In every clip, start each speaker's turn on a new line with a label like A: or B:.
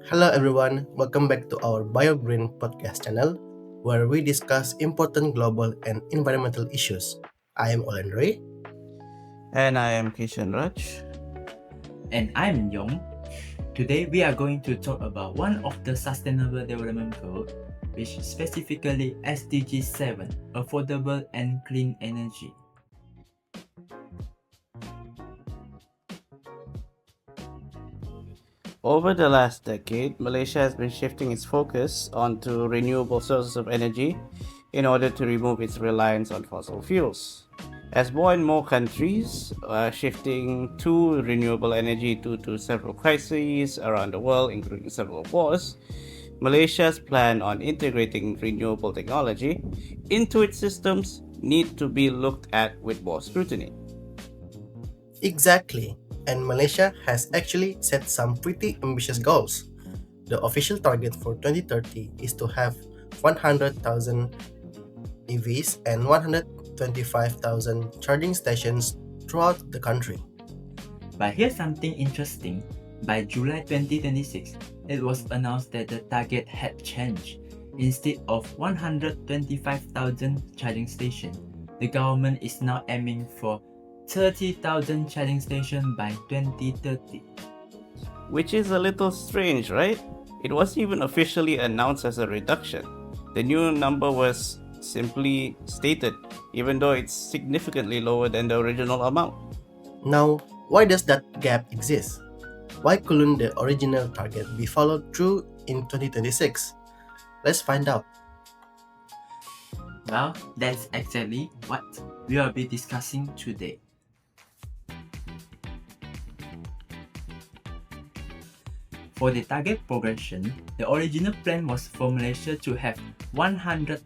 A: Hello everyone, welcome back to our BioGreen podcast channel where we discuss important global and environmental issues. I am Olendroy.
B: And I am Kishan Raj.
C: And I'm Yong. Today we are going to talk about one of the Sustainable Development Goals, which is specifically SDG 7, Affordable and Clean Energy.
B: Over the last decade, Malaysia has been shifting its focus onto renewable sources of energy in order to remove its reliance on fossil fuels. As more and more countries are shifting to renewable energy due to several crises around the world, including several wars, Malaysia's plan on integrating renewable technology into its systems need to be looked at with more scrutiny.
A: Exactly, and Malaysia has actually set some pretty ambitious goals. The official target for 2030 is to have 100,000 EVs and 125,000 charging stations throughout the country.
C: But here's something interesting. By July 2026, it was announced that the target had changed. Instead of 125,000 charging stations, the government is now aiming for 30,000 charging stations by 2030.
B: Which is a little strange, right? It wasn't even officially announced as a reduction. The new number was simply stated, even though it's significantly lower than the original amount.
A: Now, why does that gap exist? Why couldn't the original target be followed through in 2026? Let's find out.
C: Well, that's exactly what we will be discussing today. For the target progression, the original plan was for Malaysia to have 100,000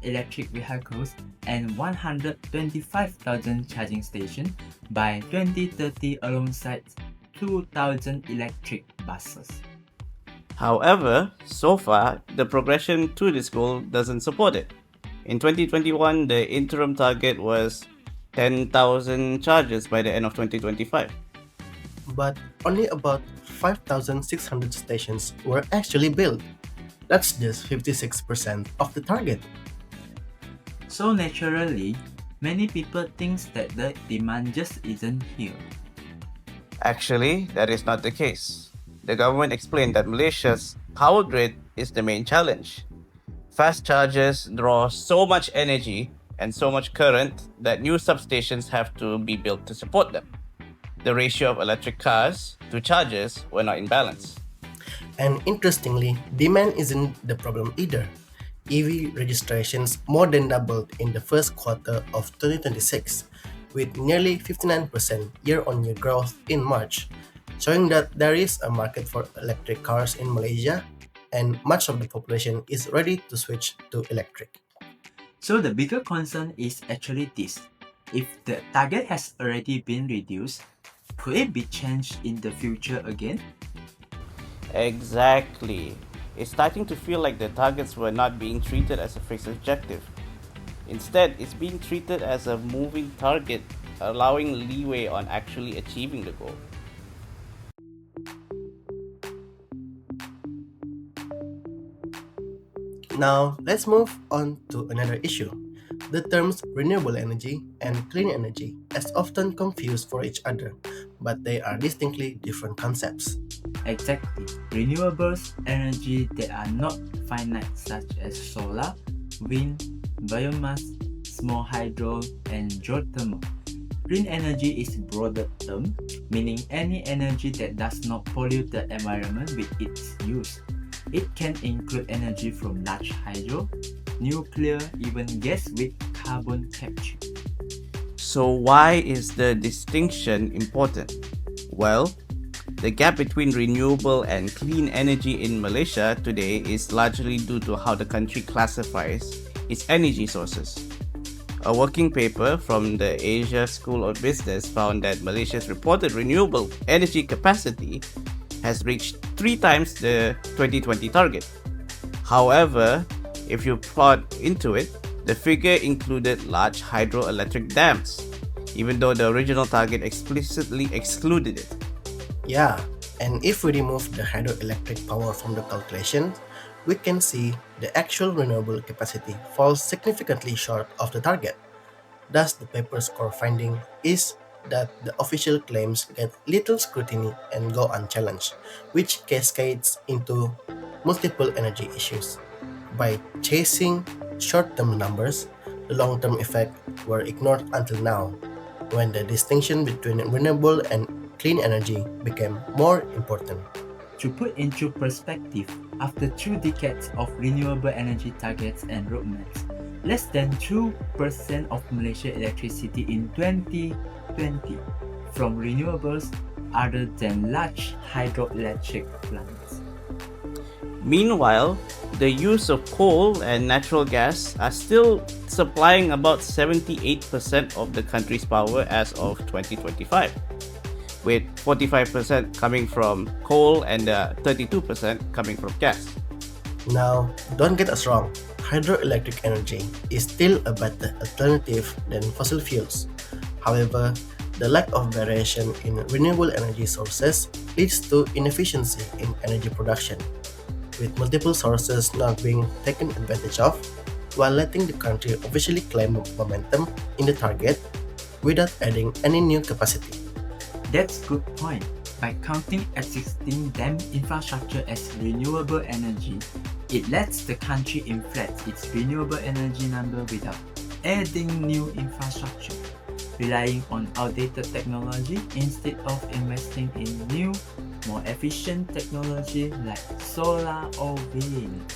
C: electric vehicles and 125,000 charging stations by 2030 alongside 2,000 electric buses.
B: However, so far, the progression to this goal doesn't support it. In 2021, the interim target was 10,000 chargers by the end of 2025.
A: But only about 5,600 stations were actually built. That's just 56% of the target.
C: So naturally, many people think that the demand just isn't here.
B: Actually, that is not the case. The government explained that Malaysia's power grid is the main challenge. Fast chargers draw so much energy and so much current that new substations have to be built to support them. The ratio of electric cars to chargers were not in balance.
A: And interestingly, demand isn't the problem either. EV registrations more than doubled in the first quarter of 2026, with nearly 59% year-on-year growth in March, showing that there is a market for electric cars in Malaysia and much of the population is ready to switch to electric.
C: So the bigger concern is actually this. If the target has already been reduced, could it be changed in the future again?
B: Exactly. It's starting to feel like the targets were not being treated as a fixed objective. Instead, it's being treated as a moving target, allowing leeway on actually achieving the goal.
A: Now, let's move on to another issue. The terms renewable energy and clean energy is often confused for each other, but they are distinctly different concepts.
C: Exactly. Renewables energy that are not finite such as solar, wind, biomass, small hydro, and geothermal. Green energy is broader term, meaning any energy that does not pollute the environment with its use. It can include energy from large hydro, nuclear, even gas with carbon capture.
B: So, why is the distinction important? Well, the gap between renewable and clean energy in Malaysia today is largely due to how the country classifies its energy sources. A working paper from the Asia School of Business found that Malaysia's reported renewable energy capacity has reached 3 times the 2020 target. However, if you plot into it, the figure included large hydroelectric dams, even though the original target explicitly excluded it.
A: Yeah, And if we remove the hydroelectric power from the calculation, we can see the actual renewable capacity falls significantly short of the target. Thus, the paper's core finding is that the official claims get little scrutiny and go unchallenged, which cascades into multiple energy issues. By chasing short term numbers, the long term effects were ignored until now, when the distinction between renewable and clean energy became more important.
C: To put into perspective, after 2 decades of renewable energy targets and roadmaps, less than 2% of Malaysia electricity in 2020 from renewables other than large hydroelectric plants.
B: Meanwhile, the use of coal and natural gas are still supplying about 78% of the country's power as of 2025, with 45% coming from coal and 32% coming from gas.
A: Now, don't get us wrong, hydroelectric energy is still a better alternative than fossil fuels. However, the lack of variation in renewable energy sources leads to inefficiency in energy production, with multiple sources not being taken advantage of, while letting the country officially claim momentum in the target without adding any new capacity.
C: That's good point. By counting existing dam infrastructure as renewable energy, it lets the country inflate its renewable energy number without adding new infrastructure, relying on outdated technology instead of investing in new, more efficient technology like solar or wind.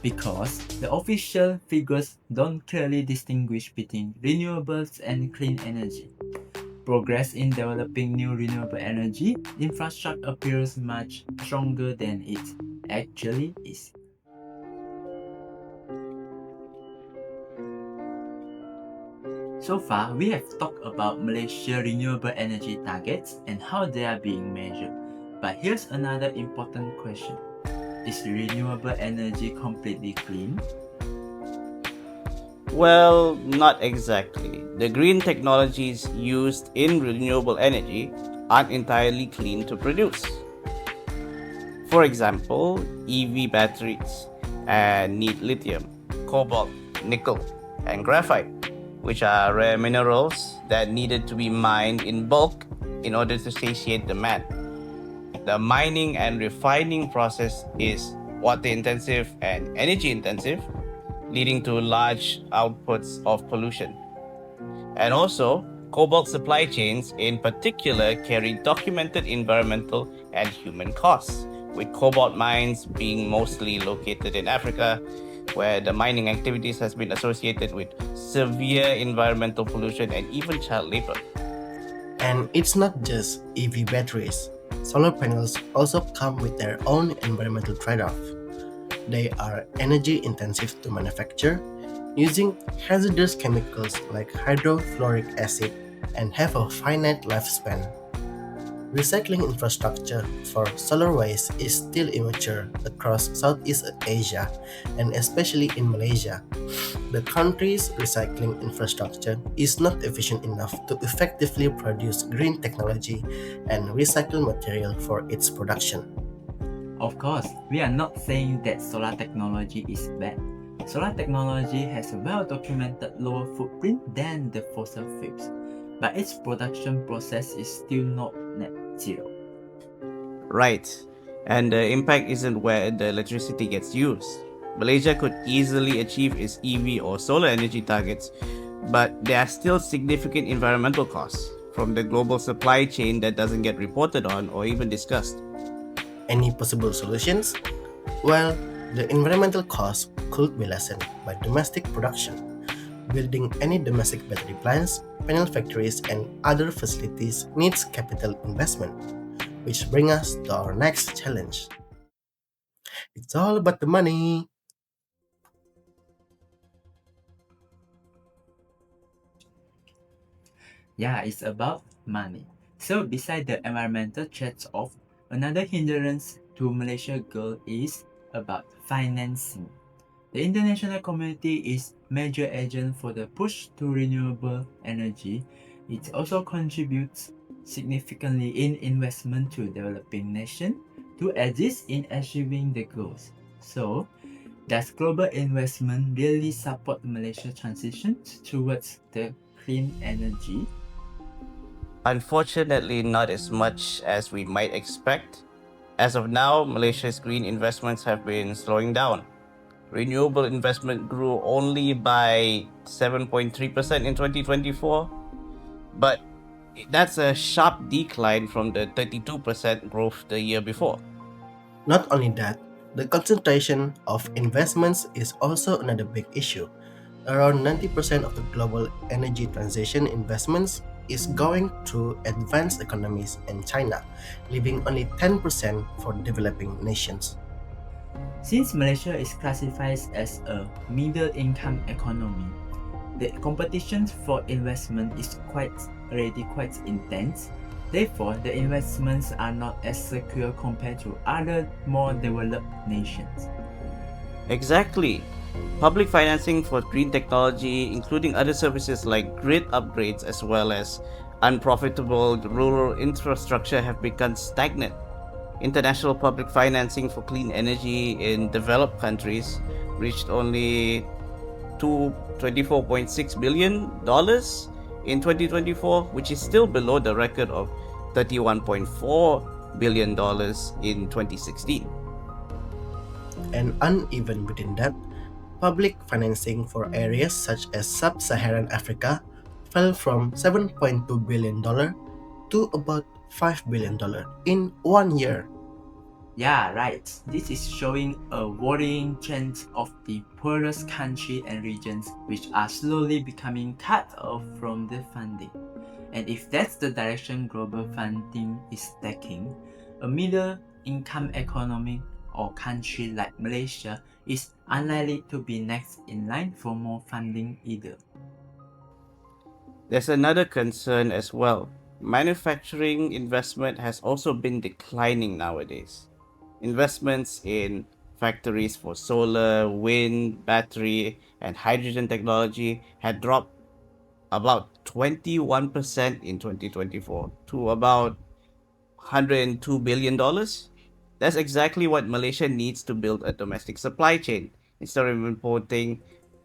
C: Because the official figures don't clearly distinguish between renewables and clean energy. Progress in developing new renewable energy infrastructure appears much stronger than it actually is. So far, we have talked about Malaysia renewable energy targets and how they are being measured. But here's another important question. Is renewable energy completely clean?
B: Well, not exactly. The green technologies used in renewable energy aren't entirely clean to produce. For example, EV batteries need lithium, cobalt, nickel, and graphite, which are rare minerals that needed to be mined in bulk in order to satiate demand. The mining and refining process is water intensive and energy intensive, leading to large outputs of pollution. And also, cobalt supply chains in particular carry documented environmental and human costs, with cobalt mines being mostly located in Africa, where the mining activities has been associated with severe environmental pollution and even child labor.
A: And it's not just EV batteries. Solar panels also come with their own environmental trade-off. They are energy intensive to manufacture, using hazardous chemicals like hydrofluoric acid and have a finite lifespan. Recycling infrastructure for solar waste is still immature across Southeast Asia and especially in Malaysia. The country's recycling infrastructure is not efficient enough to effectively produce green technology and recycled material for its production.
C: Of course, we are not saying that solar technology is bad. Solar technology has a well-documented lower footprint than the fossil fuels, but its production process is still not net zero.
B: Right. And the impact isn't where the electricity gets used. Malaysia could easily achieve its EV or solar energy targets, but there are still significant environmental costs from the global supply chain that doesn't get reported on or even discussed.
A: Any possible solutions? Well, the environmental costs could be lessened by domestic production. Building any domestic battery plants, panel factories, and other facilities needs capital investment, which brings us to our next challenge. It's all about the money.
C: Yeah, it's about money. So beside the environmental trade-off, another hindrance to Malaysia goal is about financing. The international community is major agent for the push to renewable energy. It also contributes significantly in investment to developing nations to assist in achieving the goals. So, does global investment really support Malaysia's transition towards the clean energy?
B: Unfortunately, not as much as we might expect. As of now, Malaysia's green investments have been slowing down. Renewable investment grew only by 7.3% in 2024, but that's a sharp decline from the 32% growth the year before.
A: Not only that, the concentration of investments is also another big issue. Around 90% of the global energy transition investments is going to advanced economies and China, leaving only 10% for developing nations.
C: Since Malaysia is classified as a middle income economy, the competition for investment is already quite intense. Therefore, the investments are not as secure compared to other more developed nations.
B: Exactly. Public financing for green technology, including other services like grid upgrades as well as unprofitable rural infrastructure, have become stagnant. International public financing for clean energy in developed countries reached only $24.6 billion in 2024, which is still below the record of $31.4 billion in 2016.
A: And uneven within that, public financing for areas such as sub-Saharan Africa fell from $7.2 billion to about $5 billion in 1 year.
C: Yeah, right. This is showing a worrying trend of the poorest countries and regions which are slowly becoming cut off from the funding. And if that's the direction global funding is taking, a middle income economy or country like Malaysia is unlikely to be next in line for more funding either.
B: There's another concern as well. Manufacturing investment has also been declining nowadays. Investments in factories for solar, wind, battery, and hydrogen technology had dropped about 21% in 2024 to about $102 billion. That's exactly what Malaysia needs to build a domestic supply chain instead of importing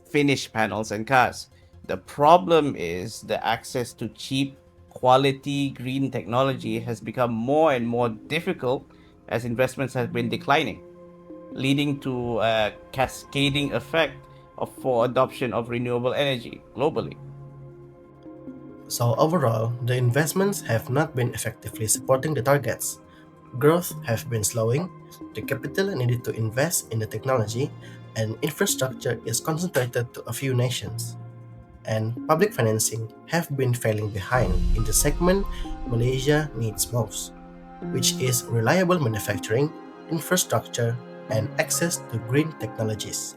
B: finished panels and cars. The problem is the access to cheap, quality green technology has become more and more difficult as investments have been declining, leading to a cascading effect for adoption of renewable energy globally.
A: So overall, the investments have not been effectively supporting the targets. Growth have been slowing, the capital needed to invest in the technology and infrastructure is concentrated to a few nations. And public financing have been falling behind in the segment Malaysia needs most, which is reliable manufacturing, infrastructure, and access to green technologies.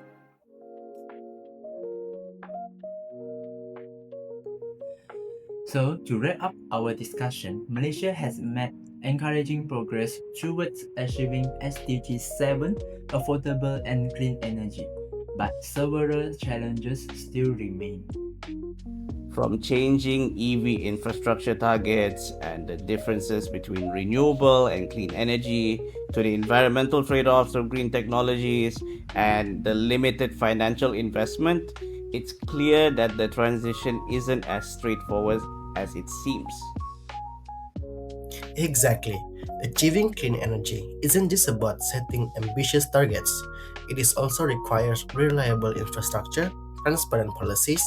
C: So, to wrap up our discussion, Malaysia has made encouraging progress towards achieving SDG 7, affordable and clean energy, but several challenges still remain.
B: From changing EV infrastructure targets and the differences between renewable and clean energy to the environmental trade offs of green technologies and the limited financial investment, it's clear that the transition isn't as straightforward as it seems.
A: Exactly. Achieving clean energy isn't just about setting ambitious targets, it is also requires reliable infrastructure, transparent policies,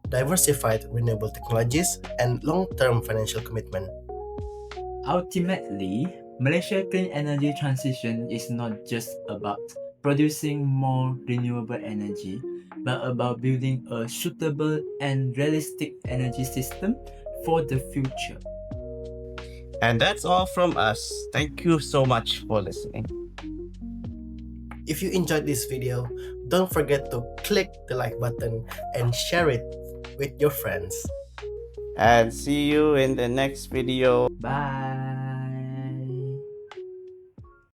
A: diversified renewable technologies, and long-term financial commitment.
C: Ultimately, Malaysia's clean energy transition is not just about producing more renewable energy, but about building a suitable and realistic energy system for the future.
B: And that's all from us. Thank you so much for listening.
A: If you enjoyed this video, don't forget to click the like button and share it with your friends.
B: And see you in the next video.
C: Bye.